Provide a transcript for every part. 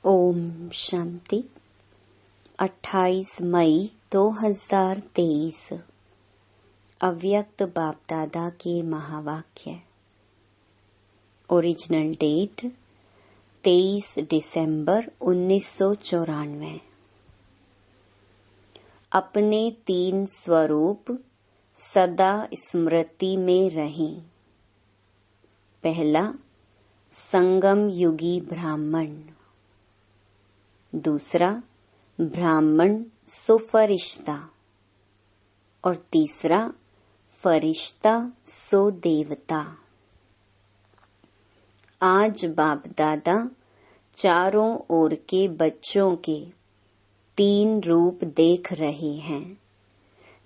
ओम शांति। 28 मई 2023 अव्यक्त बाप दादा के महावाक्य। ओरिजिनल डेट 23 दिसंबर 1994। अपने 3 स्वरूप सदा स्मृति में रहें। पहला, संगम युगी ब्राह्मण। दूसरा, ब्राह्मण सो फरिश्ता। और तीसरा, फरिश्ता सो देवता। आज बाप दादा चारों ओर के बच्चों के 3 रूप देख रहे हैं।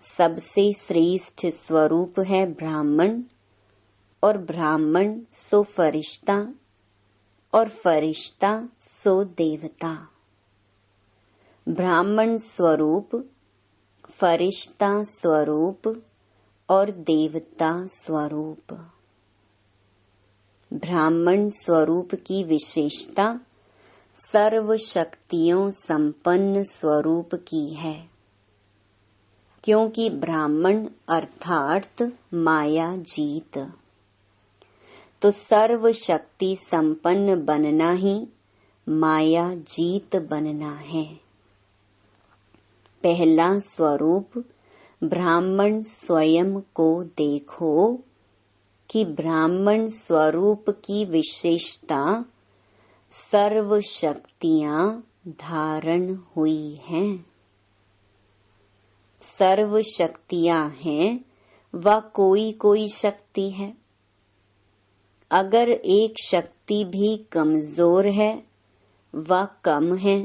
सबसे श्रेष्ठ स्वरूप है ब्राह्मण, और ब्राह्मण सो फरिश्ता, और फरिश्ता सो देवता। ब्राह्मण स्वरूप, फरिश्ता स्वरूप और देवता स्वरूप। ब्राह्मण स्वरूप की विशेषता सर्व शक्तियों संपन्न स्वरूप की है, क्योंकि ब्राह्मण अर्थात माया जीत। तो सर्व शक्ति संपन्न बनना ही माया जीत बनना है। पहला स्वरूप, ब्राह्मण स्वयं को देखो कि ब्राह्मण स्वरूप की विशेषता सर्व शक्तियां धारण हुई हैं। सर्व शक्तियां हैं व कोई शक्ति है। अगर एक शक्ति भी कमजोर है व कम है,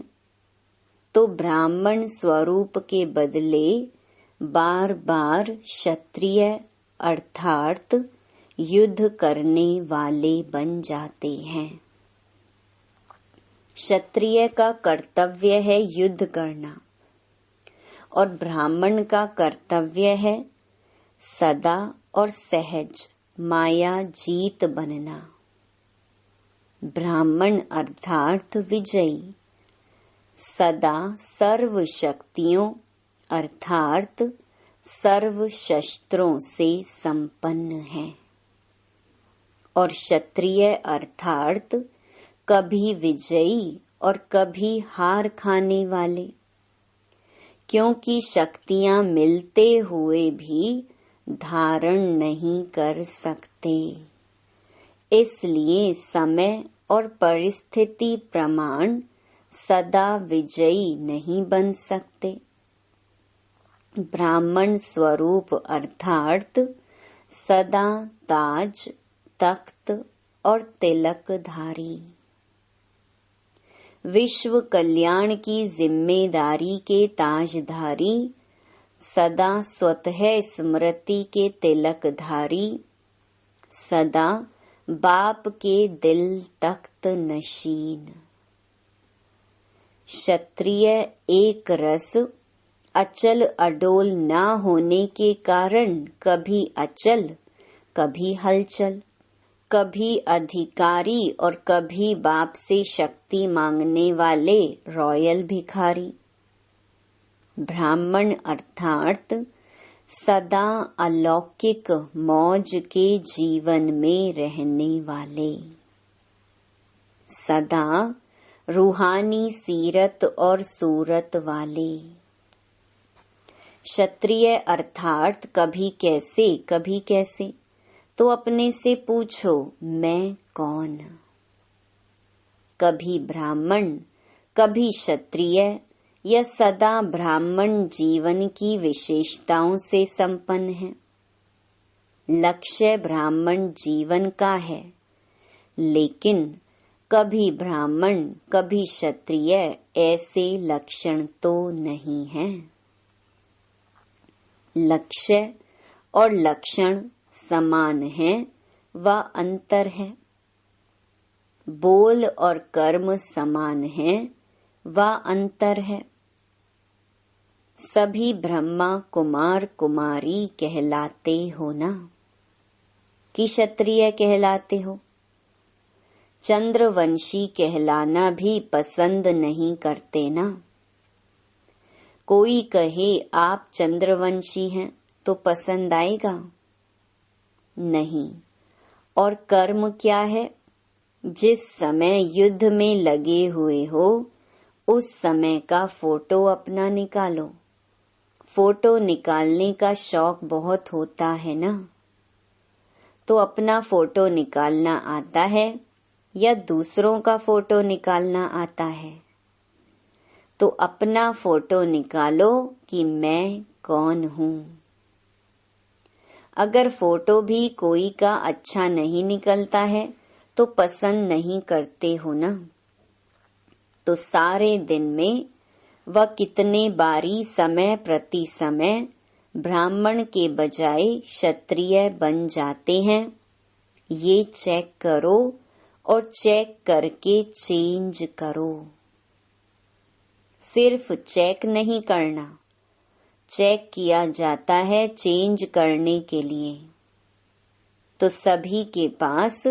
तो ब्राह्मण स्वरूप के बदले बार बार क्षत्रिय अर्थात युद्ध करने वाले बन जाते हैं। क्षत्रिय का कर्तव्य है युद्ध करना, और ब्राह्मण का कर्तव्य है सदा और सहज माया जीत बनना। ब्राह्मण अर्थात विजयी, सदा सर्व शक्तियों अर्थात सर्व शस्त्रों से संपन्न है। और क्षत्रिय अर्थात कभी विजयी और कभी हार खाने वाले, क्योंकि शक्तियां मिलते हुए भी धारण नहीं कर सकते। इसलिए समय और परिस्थिति प्रमाण सदा विजयी नहीं बन सकते। ब्राह्मण स्वरूप अर्थात सदा ताज, तख्त और तिलकधारी। विश्व कल्याण की जिम्मेदारी के ताजधारी, सदा स्वतः स्मृति के तिलकधारी, सदा बाप के दिल तख्त नशीन। क्षत्रिय एक रस अचल अडोल न होने के कारण कभी अचल, कभी हलचल, कभी अधिकारी और कभी बाप से शक्ति मांगने वाले रॉयल भिखारी। ब्राह्मण अर्थात सदा अलौकिक मौज के जीवन में रहने वाले, सदा रूहानी सीरत और सूरत वाले। क्षत्रिय अर्थात कभी कैसे, तो अपने से पूछो मैं कौन। कभी ब्राह्मण, कभी क्षत्रिय, यह सदा ब्राह्मण जीवन की विशेषताओं से संपन्न है। लक्ष्य ब्राह्मण जीवन का है, लेकिन कभी ब्राह्मण कभी क्षत्रिय ऐसे लक्षण तो नहीं है। लक्ष्य और लक्षण समान है व अंतर है। बोल और कर्म समान है व अंतर है। सभी ब्रह्मा कुमार कुमारी कहलाते हो ना, कि क्षत्रिय कहलाते हो। चंद्रवंशी कहलाना भी पसंद नहीं करते ना। कोई कहे आप चंद्रवंशी हैं तो पसंद आएगा? नहीं। और कर्म क्या है? जिस समय युद्ध में लगे हुए हो उस समय का फोटो अपना निकालो। फोटो निकालने का शौक बहुत होता है ना। तो अपना फोटो निकालना आता है या दूसरों का फोटो निकालना आता है? तो अपना फोटो निकालो कि मैं कौन हूँ। अगर फोटो भी कोई का अच्छा नहीं निकलता है तो पसंद नहीं करते हो ना। तो सारे दिन में वह कितने बारी समय प्रति समय ब्राह्मण के बजाय क्षत्रिय बन जाते हैं, ये चेक करो और चेक करके चेंज करो। सिर्फ चेक नहीं करना, चेक किया जाता है चेंज करने के लिए। तो सभी के पास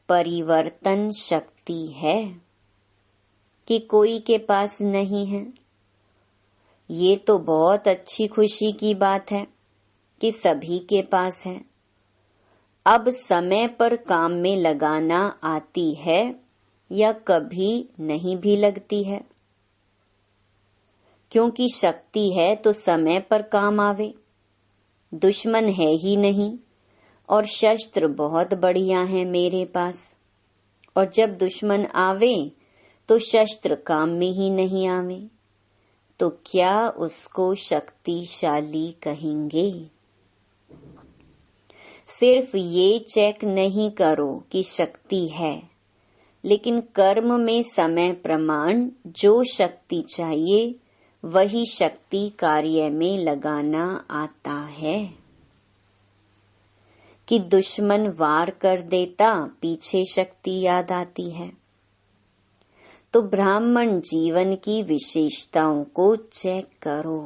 परिवर्तन शक्ति है कि कोई के पास नहीं है। ये तो बहुत अच्छी खुशी की बात है कि सभी के पास है। अब समय पर काम में लगाना आती है या कभी नहीं भी लगती है? क्योंकि शक्ति है तो समय पर काम आवे। दुश्मन है ही नहीं और शस्त्र बहुत बढ़िया है मेरे पास। और जब दुश्मन आवे तो शस्त्र काम में ही नहीं आवे, तो क्या उसको शक्तिशाली कहेंगे? सिर्फ ये चेक नहीं करो कि शक्ति है, लेकिन कर्म में समय प्रमाण जो शक्ति चाहिए वही शक्ति कार्य में लगाना आता है। कि दुश्मन वार कर देता, पीछे शक्ति याद आती है। तो ब्राह्मण जीवन की विशेषताओं को चेक करो।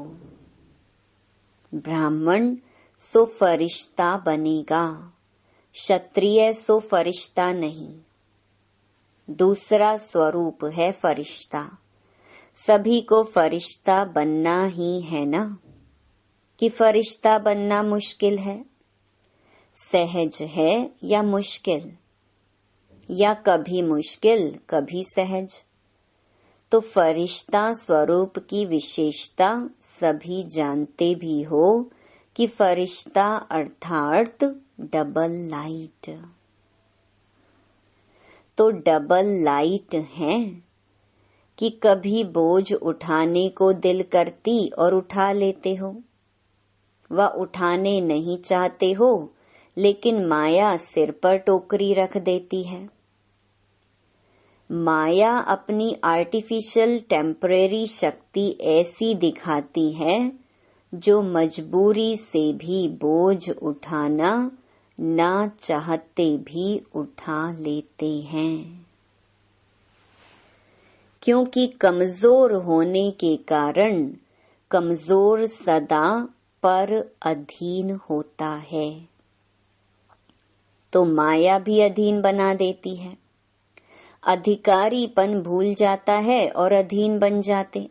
ब्राह्मण सो फरिश्ता बनेगा, क्षत्रिय सो फरिश्ता नहीं। दूसरा स्वरूप है फरिश्ता। सभी को फरिश्ता बनना ही है ना। कि फरिश्ता बनना मुश्किल है? सहज है या मुश्किल? या कभी मुश्किल कभी सहज? तो फरिश्ता स्वरूप की विशेषता सभी जानते भी हो कि फरिश्ता अर्थात डबल लाइट। तो डबल लाइट है कि कभी बोझ उठाने को दिल करती और उठा लेते हो, व उठाने नहीं चाहते हो लेकिन माया सिर पर टोकरी रख देती है। माया अपनी आर्टिफिशियल टेम्परेरी शक्ति ऐसी दिखाती है जो मजबूरी से भी बोझ उठाना ना चाहते भी उठा लेते हैं। क्योंकि कमजोर होने के कारण कमजोर सदा पर अधीन होता है। तो माया भी अधीन बना देती है। अधिकारीपन भूल जाता है और अधीन बन जाते।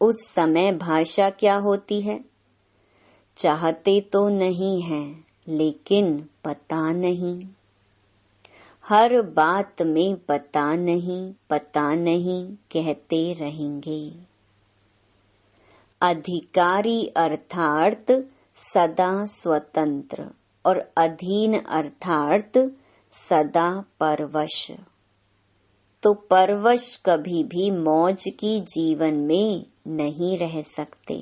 उस समय भाषा क्या होती है? चाहते तो नहीं है लेकिन पता नहीं। हर बात में पता नहीं कहते रहेंगे। अधिकारी अर्थात सदा स्वतंत्र और अधीन अर्थात सदा परवश। तो परवश कभी भी मौज की जीवन में नहीं रह सकते।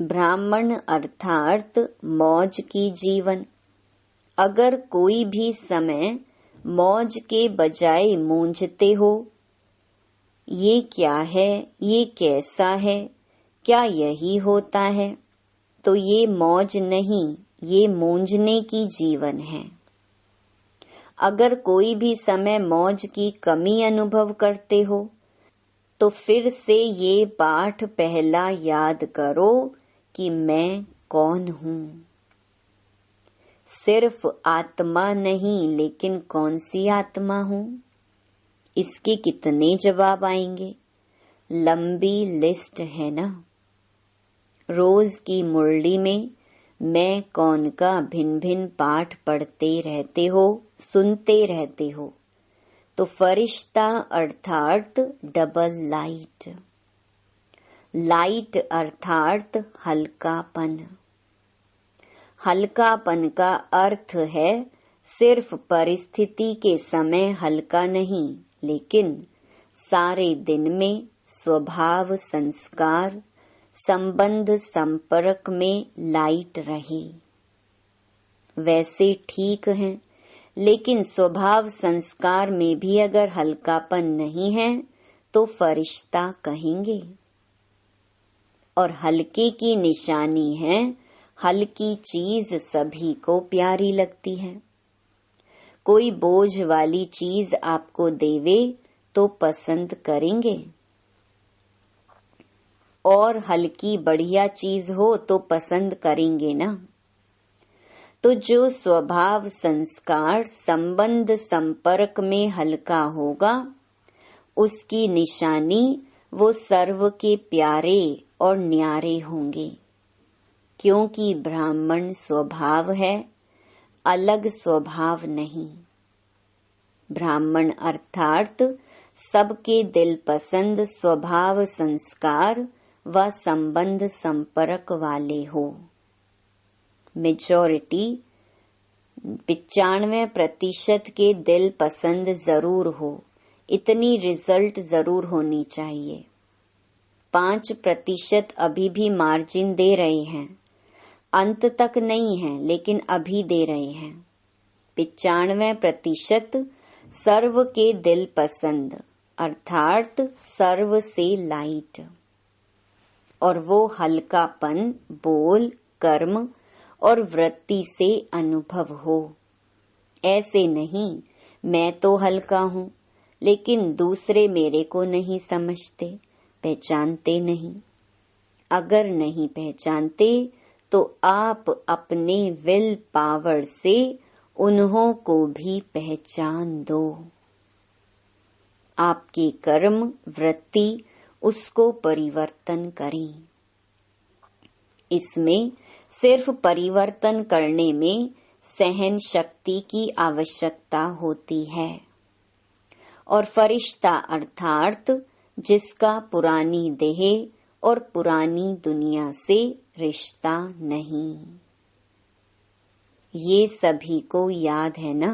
ब्राह्मण अर्थात मौज की जीवन। अगर कोई भी समय मौज के बजाय मूंझते हो, ये क्या है, ये कैसा है, क्या यही होता है, तो ये मौज नहीं, ये मूंझने की जीवन है। अगर कोई भी समय मौज की कमी अनुभव करते हो तो फिर से ये पाठ पहला याद करो कि मैं कौन हूँ। सिर्फ आत्मा नहीं, लेकिन कौन सी आत्मा हूँ? इसके कितने जवाब आएंगे? लंबी लिस्ट है ना। रोज की मुरली में मैं कौन का भिन्न भिन्न पाठ पढ़ते रहते हो, सुनते रहते हो। तो फरिश्ता अर्थात डबल लाइट, लाइट अर्थात हल्कापन। हल्कापन का अर्थ है सिर्फ परिस्थिति के समय हल्का नहीं, लेकिन सारे दिन में स्वभाव संस्कार संबंध संपर्क में लाइट रहे। वैसे ठीक है, लेकिन स्वभाव संस्कार में भी अगर हल्कापन नहीं है तो फरिश्ता कहेंगे। और हल्के की निशानी है, हल्की चीज सभी को प्यारी लगती है। कोई बोझ वाली चीज आपको देवे तो पसंद करेंगे, और हल्की बढ़िया चीज हो तो पसंद करेंगे ना। तो जो स्वभाव संस्कार संबंध संपर्क में हल्का होगा, उसकी निशानी वो सर्व के प्यारे और न्यारे होंगे। क्योंकि ब्राह्मण स्वभाव है, अलग स्वभाव नहीं। ब्राह्मण अर्थात सबके दिल पसंद स्वभाव संस्कार व संबंध संपर्क वाले हो। मेजॉरिटी 95% के दिल पसंद जरूर हो, इतनी रिजल्ट जरूर होनी चाहिए। 5% अभी भी मार्जिन दे रहे हैं, अंत तक नहीं है लेकिन अभी दे रहे हैं। 95% सर्व के दिल पसंद अर्थात सर्व से लाइट, और वो हल्कापन बोल, कर्म और वृत्ति से अनुभव हो। ऐसे नहीं मैं तो हल्का हूँ, लेकिन दूसरे मेरे को नहीं समझते, पहचानते नहीं। अगर नहीं पहचानते तो आप अपने विल पावर से उन्हों को भी पहचान दो। आपके कर्म वृत्ति उसको परिवर्तन करें। इसमें सिर्फ परिवर्तन करने में सहन शक्ति की आवश्यकता होती है। और फरिश्ता अर्थात जिसका पुरानी देह और पुरानी दुनिया से रिश्ता नहीं। ये सभी को याद है ना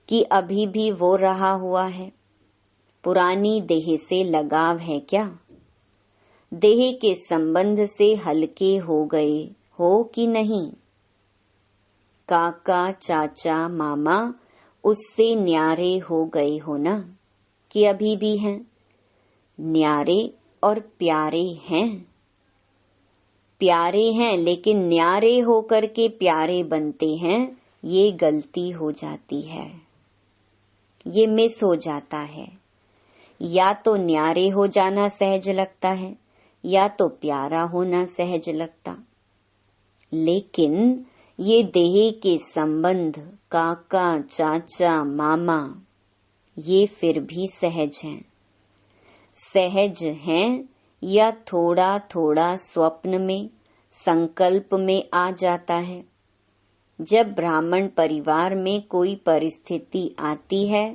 कि अभी भी वो रहा हुआ है। पुरानी देह से लगाव है क्या? देह के संबंध से हल्के हो गए हो कि नहीं? काका चाचा मामा उससे न्यारे हो गए हो ना, कि अभी भी हैं? न्यारे और प्यारे हैं। प्यारे हैं लेकिन न्यारे होकर के प्यारे बनते हैं, ये गलती हो जाती है, ये मिस हो जाता है। या तो न्यारे हो जाना सहज लगता है, या तो प्यारा होना सहज लगता। लेकिन ये देह के संबंध काका चाचा मामा ये फिर भी सहज हैं। सहज हैं या थोड़ा थोड़ा स्वप्न में संकल्प में आ जाता है। जब ब्राह्मण परिवार में कोई परिस्थिति आती है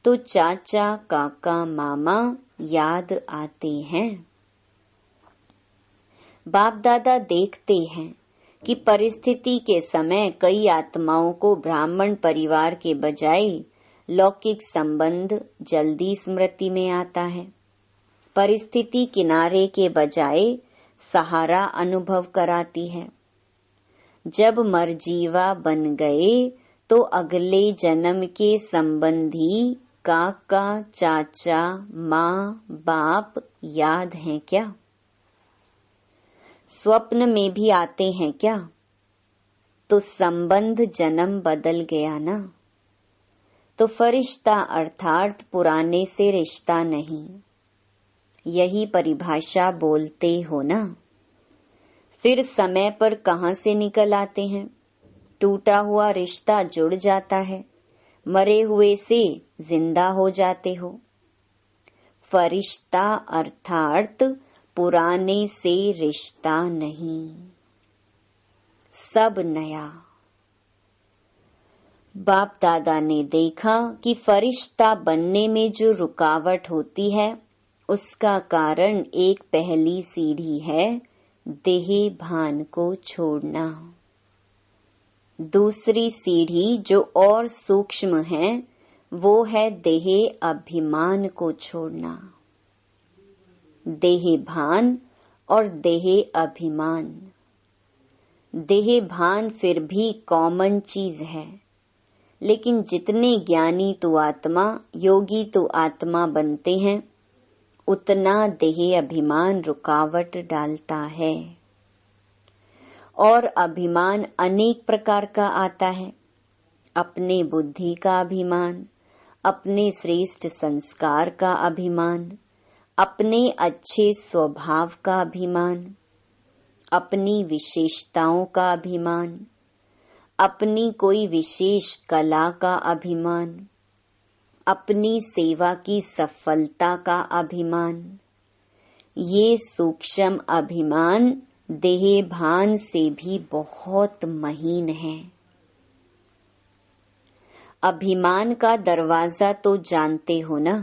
तो चाचा काका मामा याद आते हैं। बाप दादा देखते हैं कि परिस्थिति के समय कई आत्माओं को ब्राह्मण परिवार के बजाय लौकिक संबंध जल्दी स्मृति में आता है। परिस्थिति किनारे के बजाय सहारा अनुभव कराती है। जब मरजीवा बन गए तो अगले जन्म के संबंधी काका चाचा माँ बाप याद हैं क्या? स्वप्न में भी आते हैं क्या? तो संबंध जन्म बदल गया ना। तो फरिश्ता अर्थात पुराने से रिश्ता नहीं, यही परिभाषा बोलते हो ना। फिर समय पर कहाँ से निकल आते हैं? टूटा हुआ रिश्ता जुड़ जाता है, मरे हुए से जिंदा हो जाते हो। फरिश्ता अर्थात पुराने से रिश्ता नहीं, सब नया। बाप दादा ने देखा कि फरिश्ता बनने में जो रुकावट होती है उसका कारण एक पहली सीढ़ी है, देह भान को छोड़ना। दूसरी सीढ़ी जो और सूक्ष्म है वो है देह अभिमान को छोड़ना। देह भान और देह अभिमान। देह भान फिर भी कॉमन चीज है, लेकिन जितने ज्ञानी तो आत्मा, योगी तो आत्मा बनते हैं, उतना देह अभिमान रुकावट डालता है। और अभिमान अनेक प्रकार का आता है। अपने बुद्धि का अभिमान, अपने श्रेष्ठ संस्कार का अभिमान, अपने अच्छे स्वभाव का अभिमान, अपनी विशेषताओं का अभिमान, अपनी कोई विशेष कला का अभिमान, अपनी सेवा की सफलता का अभिमान। ये सूक्ष्म अभिमान देह भान से भी बहुत महीन है। अभिमान का दरवाजा तो जानते हो ना,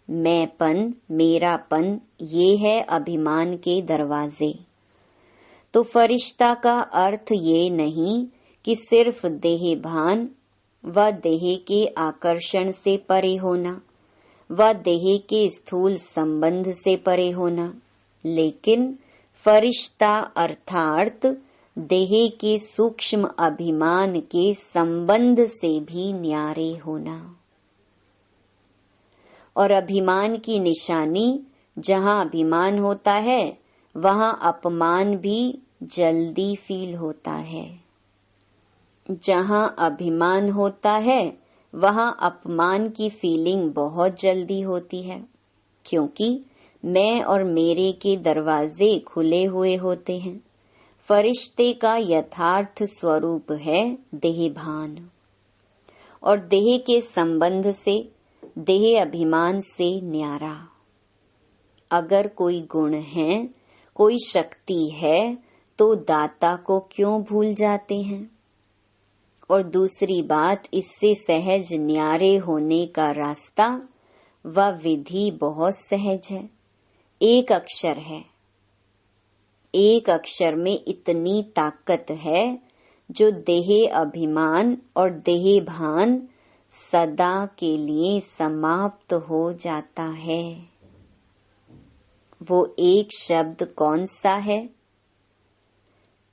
मैंपन, मेरापन, ये है अभिमान के दरवाजे। तो फरिश्ता का अर्थ ये नहीं कि सिर्फ देह भान व देह के आकर्षण से परे होना व देह के स्थूल संबंध से परे होना, लेकिन फरिश्ता अर्थात देह के सूक्ष्म अभिमान के संबंध से भी न्यारे होना। और अभिमान की निशानी, जहाँ अभिमान होता है वहाँ अपमान भी जल्दी फील होता है। जहाँ अभिमान होता है वहाँ अपमान की फीलिंग बहुत जल्दी होती है, क्योंकि मैं और मेरे के दरवाजे खुले हुए होते हैं। फरिश्ते का यथार्थ स्वरूप है देह भान, और देह के संबंध से, देह अभिमान से न्यारा। अगर कोई गुण है, कोई शक्ति है, तो दाता को क्यों भूल जाते हैं। और दूसरी बात, इससे सहज न्यारे होने का रास्ता व विधि बहुत सहज है। एक अक्षर है। एक अक्षर में इतनी ताकत है जो देह अभिमान और देह भान सदा के लिए समाप्त हो जाता है। वो एक शब्द कौन सा है?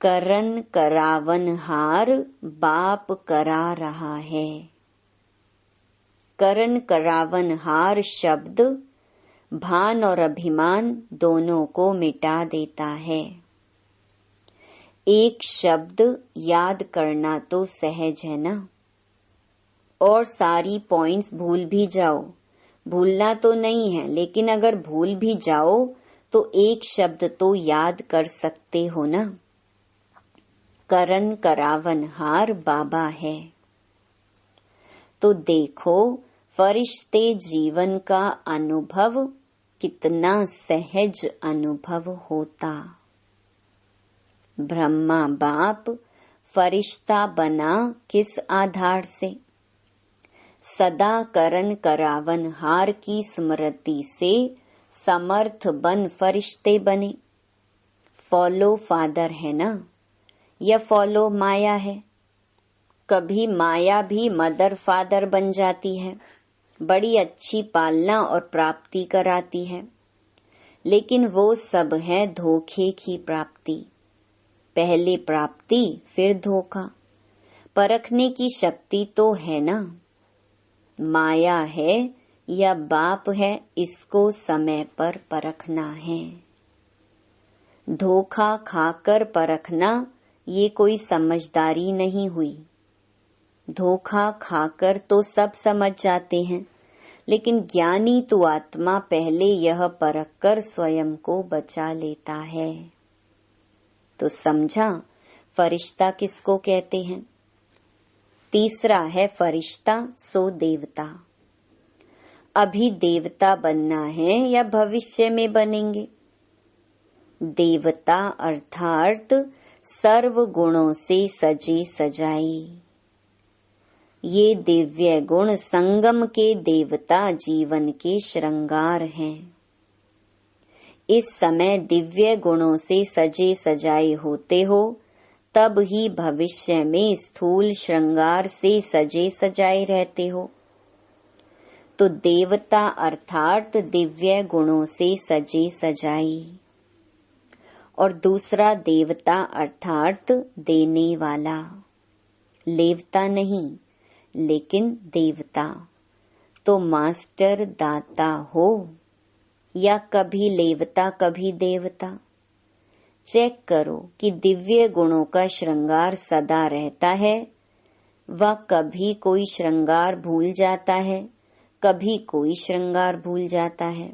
करन करावनहार बाप करा रहा है। करन करावनहार शब्द भान और अभिमान दोनों को मिटा देता है। एक शब्द याद करना तो सहज है ना, और सारी पॉइंट्स भूल भी जाओ, भूलना तो नहीं है, लेकिन अगर भूल भी जाओ तो एक शब्द तो याद कर सकते हो ना। करन करावनहार बाबा है। तो देखो फरिश्ते जीवन का अनुभव कितना सहज अनुभव होता। ब्रह्मा बाप फरिश्ता बना किस आधार से? सदा करन करावनहार की स्मृति से समर्थ बन फरिश्ते बने। फॉलो फादर है ना, या फॉलो माया है? कभी माया भी मदर फादर बन जाती है, बड़ी अच्छी पालना और प्राप्ति कराती है, लेकिन वो सब है धोखे की प्राप्ति। पहले प्राप्ति फिर धोखा। परखने की शक्ति तो है ना। माया है या बाप है, इसको समय पर परखना है। धोखा खाकर परखना ये कोई समझदारी नहीं हुई। धोखा खाकर तो सब समझ जाते हैं, लेकिन ज्ञानी तो आत्मा पहले यह परख कर स्वयं को बचा लेता है। तो समझा, फरिश्ता किसको कहते हैं? तीसरा है फरिश्ता सो देवता। अभी देवता बनना है या भविष्य में बनेंगे? देवता अर्थात सर्व गुणों से सजे सजाई। ये दिव्य गुण संगम के देवता जीवन के श्रृंगार हैं। इस समय दिव्य गुणों से सजे सजाए होते हो, तब ही भविष्य में स्थूल श्रृंगार से सजे सजाए रहते हो। तो देवता अर्थात दिव्य गुणों से सजे सजाई, और दूसरा देवता अर्थात देने वाला, लेवता नहीं लेकिन देवता। तो मास्टर दाता हो या कभी लेवता कभी देवता। चेक करो कि दिव्य गुणों का श्रृंगार सदा रहता है, व कभी कोई श्रृंगार भूल जाता है, कभी कोई श्रृंगार भूल जाता है।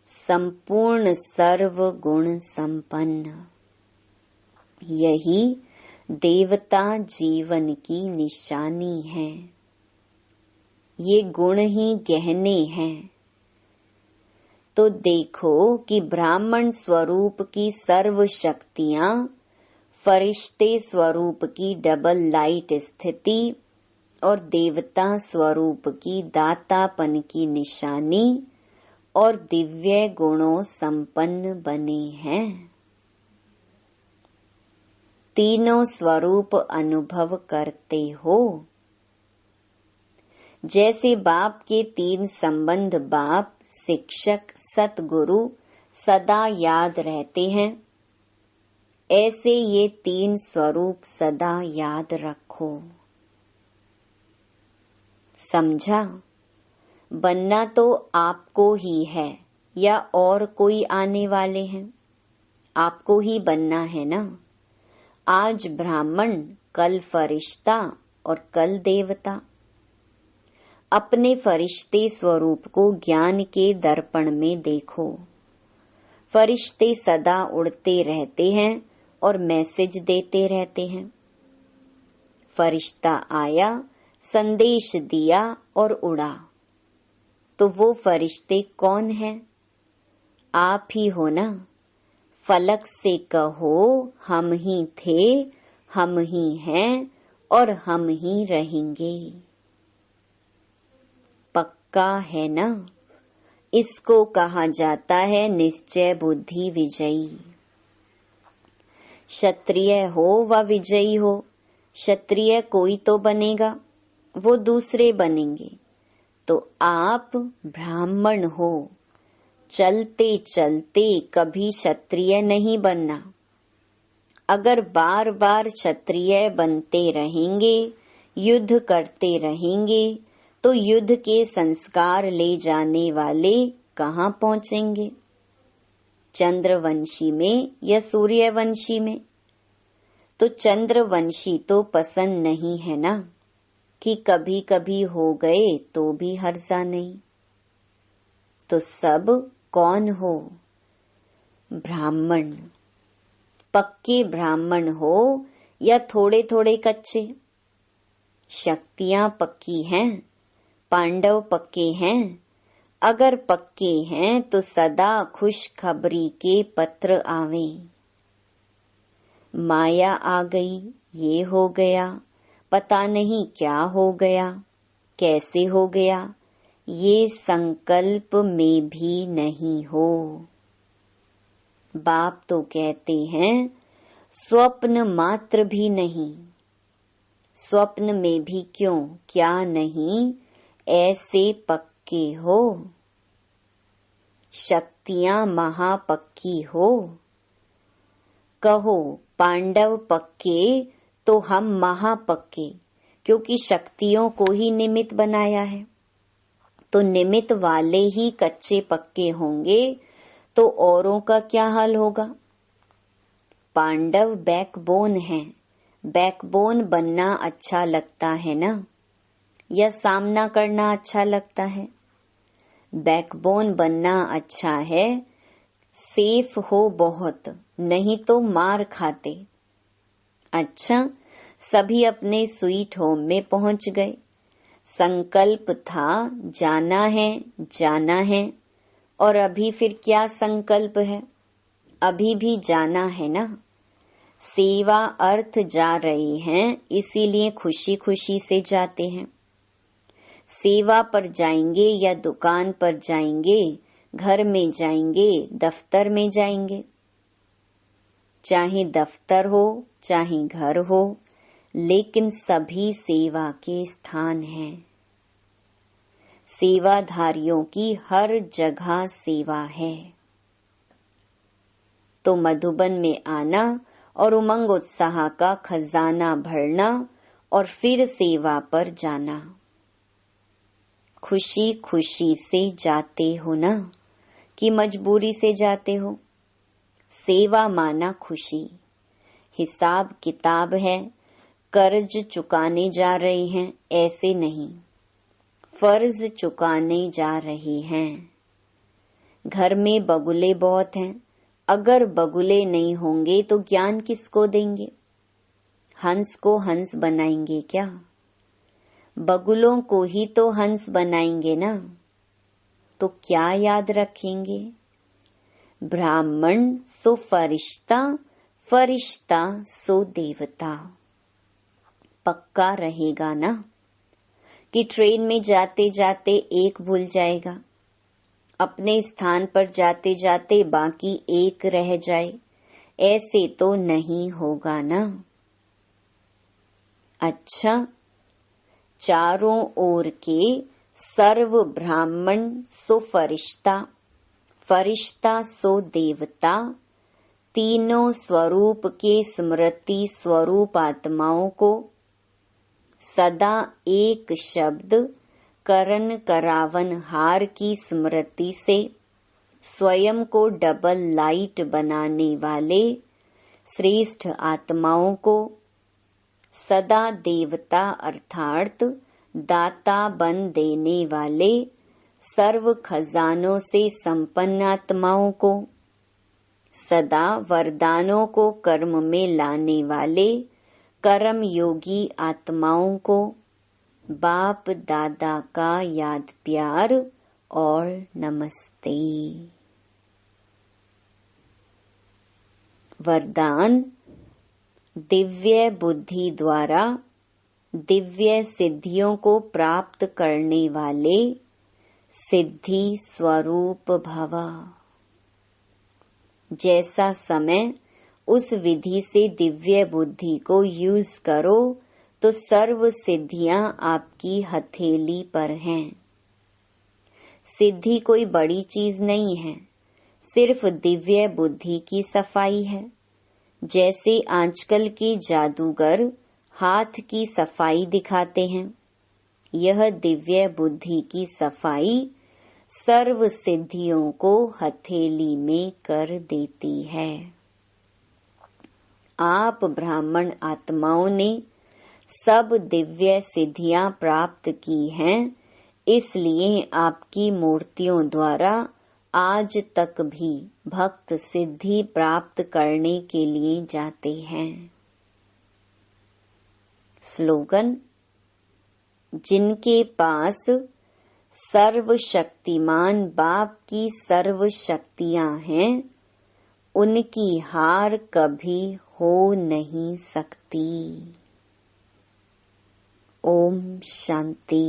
संपूर्ण सर्व गुण संपन्न, यही देवता जीवन की निशानी है। ये गुण ही गहने हैं। तो देखो कि ब्राह्मण स्वरूप की सर्व शक्तियां, फरिश्ते स्वरूप की डबल लाइट स्थिति और देवता स्वरूप की दातापन की निशानी और दिव्य गुणों संपन्न बने हैं। तीनों स्वरूप अनुभव करते हो। जैसे बाप के तीन संबंध बाप, शिक्षक, सतगुरु सदा याद रहते हैं, ऐसे ये तीन स्वरूप सदा याद रखो। समझा? बनना तो आपको ही है या और कोई आने वाले हैं? आपको ही बनना है ना। आज ब्राह्मण, कल फरिश्ता और कल देवता। अपने फरिश्ते स्वरूप को ज्ञान के दर्पण में देखो। फरिश्ते सदा उड़ते रहते हैं और मैसेज देते रहते हैं। फरिश्ता आया, संदेश दिया और उड़ा। तो वो फरिश्ते कौन हैं? आप ही हो ना। फलक से कहो हम ही थे, हम ही हैं और हम ही रहेंगे। पक्का है ना। इसको कहा जाता है निश्चय बुद्धि विजयी। क्षत्रिय हो व विजयी हो, क्षत्रिय कोई तो बनेगा, वो दूसरे बनेंगे। तो आप ब्राह्मण हो, चलते चलते कभी क्षत्रिय नहीं बनना। अगर बार बार क्षत्रिय बनते रहेंगे, युद्ध करते रहेंगे, तो युद्ध के संस्कार ले जाने वाले कहाँ पहुँचेंगे? चंद्रवंशी में या सूर्यवंशी में? तो चंद्रवंशी तो पसंद नहीं है ना, कि कभी कभी हो गए तो भी हर्जा नहीं। तो सब कौन हो? ब्राह्मण। पक्के ब्राह्मण हो या थोड़े थोड़े कच्चे? शक्तियां पक्की हैं, पांडव पक्के हैं। अगर पक्के हैं तो सदा खुशखबरी के पत्र आवे। माया आ गई, ये हो गया, पता नहीं क्या हो गया, कैसे हो गया, ये संकल्प में भी नहीं हो। बाप तो कहते हैं स्वप्न मात्र भी नहीं। स्वप्न में भी क्यों, क्या नहीं, ऐसे पक्के हो। शक्तियां महापक्की हो। कहो पांडव पक्के तो हम महापक्के, क्योंकि शक्तियों को ही निमित्त बनाया है। तो निमित्त वाले ही कच्चे पक्के होंगे, तो औरों का क्या हाल होगा? पांडव बैकबोन है। बैकबोन बनना अच्छा लगता है ना, या सामना करना अच्छा लगता है? बैकबोन बनना अच्छा है, सेफ हो बहुत, नहीं तो मार खाते। अच्छा, सभी अपने स्वीट होम में पहुंच गए। संकल्प था जाना है, और अभी फिर क्या संकल्प है? अभी भी जाना है ना। सेवा अर्थ जा रहे हैं, इसीलिए खुशी खुशी से जाते हैं। सेवा पर जाएंगे या दुकान पर जाएंगे, घर में जाएंगे, दफ्तर में जाएंगे, चाहे दफ्तर हो चाहे घर हो, लेकिन सभी सेवा के स्थान हैं। सेवाधारियों की हर जगह सेवा है। तो मधुबन में आना और उमंग उत्साह का खजाना भरना और फिर सेवा पर जाना। खुशी खुशी से जाते हो ना, कि मजबूरी से जाते हो? सेवा माना खुशी। हिसाब किताब है, कर्ज चुकाने जा रहे हैं, ऐसे नहीं, फर्ज चुकाने जा रहे हैं। घर में बगुले बहुत हैं, अगर बगुले नहीं होंगे तो ज्ञान किसको देंगे? हंस को हंस बनाएंगे क्या? बगुलों को ही तो हंस बनाएंगे ना, तो क्या याद रखेंगे? ब्राह्मण सो फरिश्ता, फरिश्ता सो देवता। पक्का रहेगा ना कि ट्रेन में जाते जाते एक भूल जाएगा, अपने स्थान पर जाते जाते बाकी एक रह जाए, ऐसे तो नहीं होगा ना। अच्छा, चारों ओर के सर्व ब्राह्मण सो फरिश्ता, फरिश्ता सो देवता, तीनों स्वरूप के स्मृति स्वरूप आत्माओं को सदा एक शब्द करण करावन हार की स्मृति से स्वयं को डबल लाइट बनाने वाले श्रेष्ठ आत्माओं को सदा देवता अर्थात दाता बन देने वाले सर्व खजानों से संपन्न आत्माओं को सदा वरदानों को कर्म में लाने वाले कर्म योगी आत्माओं को बाप दादा का याद प्यार और नमस्ते। वरदान। दिव्य बुद्धि द्वारा दिव्य सिद्धियों को प्राप्त करने वाले सिद्धि स्वरूप भव। जैसा समय उस विधि से दिव्य बुद्धि को यूज करो तो सर्व सिद्धियां आपकी हथेली पर हैं। सिद्धि कोई बड़ी चीज नहीं है, सिर्फ दिव्य बुद्धि की सफाई है। जैसे आजकल के जादूगर हाथ की सफाई दिखाते हैं, यह दिव्य बुद्धि की सफाई सर्व सिद्धियों को हथेली में कर देती है। आप ब्राह्मण आत्माओं ने सब दिव्य सिद्धियां प्राप्त की हैं, इसलिए आपकी मूर्तियों द्वारा आज तक भी भक्त सिद्धि प्राप्त करने के लिए जाते हैं। स्लोगन। जिनके पास सर्वशक्तिमान बाप की सर्व शक्तियां हैं, उनकी हार कभी हो नहीं सकती। ओम शांति।